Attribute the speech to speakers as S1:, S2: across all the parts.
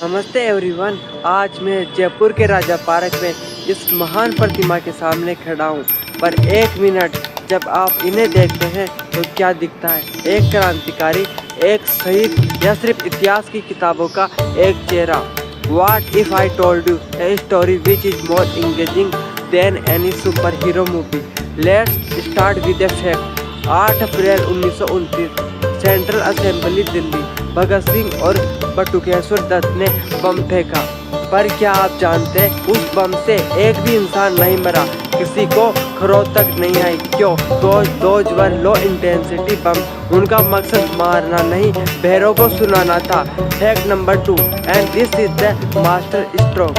S1: नमस्ते एवरीवन। आज मैं जयपुर के राजा पार्क में इस महान प्रतिमा के सामने खड़ा हूँ। पर एक मिनट, जब आप इन्हें देखते हैं तो क्या दिखता है? एक क्रांतिकारी, एक शहीद, या सिर्फ इतिहास की किताबों का एक चेहरा? What if I told you a story which is more engaging than any superhero movie? Let's start with a fact. 8 अप्रैल 1929, सेंट्रल असेंबली दिल्ली। भगत सिंह और बटुकेश्वर दत्त ने बम फेंका। पर क्या आप जानते हैं, उस बम से एक भी इंसान नहीं मरा, किसी को खरोच तक नहीं आई। क्यों? Those were low intensity bomb. उनका मकसद मारना नहीं, बहरों को सुनाना था। Fact number 2, and this is the master stroke.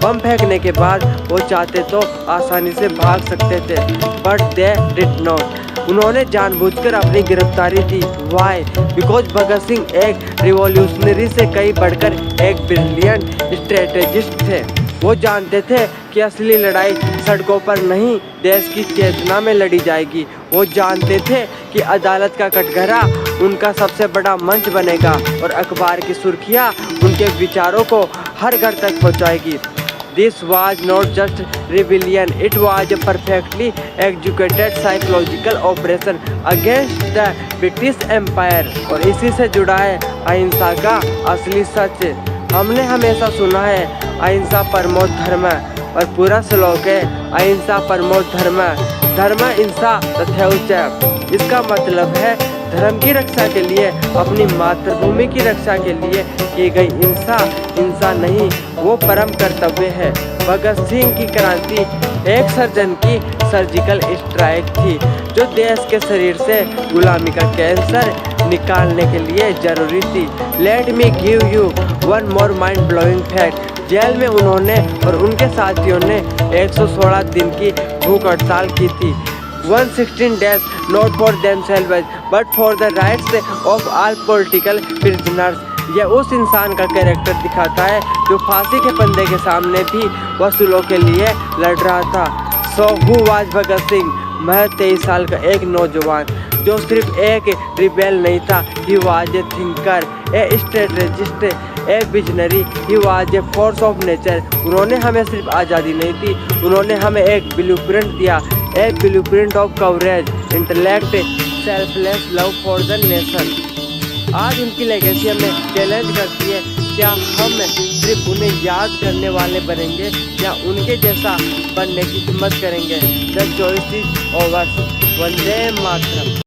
S1: Bomb फेंकने के बाद वो चाहते तो आसानी से भाग सकते थे, बट दे डिड नॉट। उन्होंने जानबूझकर अपनी गिरफ्तारी दी। वाई? बिकॉज भगत सिंह एक रिवॉल्यूशनरी से कई बढ़कर एक ब्रिलियंट स्ट्रेटेजिस्ट थे। वो जानते थे कि असली लड़ाई सड़कों पर नहीं, देश की चेतना में लड़ी जाएगी। वो जानते थे कि अदालत का कटघरा उनका सबसे बड़ा मंच बनेगा और अखबार की सुर्खियां उनके विचारों को हर घर तक पहुंचाएगी। This was not just rebellion, it was a perfectly executed psychological operation against the British Empire। और इसी से जुड़ा है अहिंसा का असली सच। हमने हमेशा सुना है अहिंसा परमो धर्म, और पूरा श्लोक है अहिंसा परमो धर्म, धर्म हिंसा तथैवच। इसका मतलब है धर्म की रक्षा के लिए, अपनी मातृभूमि की रक्षा के लिए की गई हिंसा नहीं, वो परम कर्तव्य है। भगत सिंह की क्रांति एक सर्जन की सर्जिकल स्ट्राइक थी, जो देश के शरीर से गुलामी का कैंसर निकालने के लिए जरूरी थी। Let me give you one more mind blowing fact. जेल में उन्होंने और उनके साथियों ने 116 दिन की भूख हड़ताल की थी। 116 days not for themselves but for the rights of all political prisoners। यह उस इंसान का कैरेक्टर दिखाता है जो फांसी के फंदे के सामने भी वसूलों के लिए लड़ रहा था। So who was Bhagat Singh? महज 23 साल का एक नौजवान जो सिर्फ एक रिबेल नहीं था, he was a thinker, A strategist, A visionary, he was a force of nature. उन्होंने हमें सिर्फ आज़ादी नहीं दी, उन्होंने हमें एक ब्लूप्रिंट दिया, a blueprint of courage, intellect, selfless love for the nation. आज उनकी लेगेसी हमें चैलेंज करती है, क्या हम सिर्फ उन्हें याद करने वाले बनेंगे या उनके जैसा बनने की हिम्मत करेंगे? The choice is overs. Vande Mataram.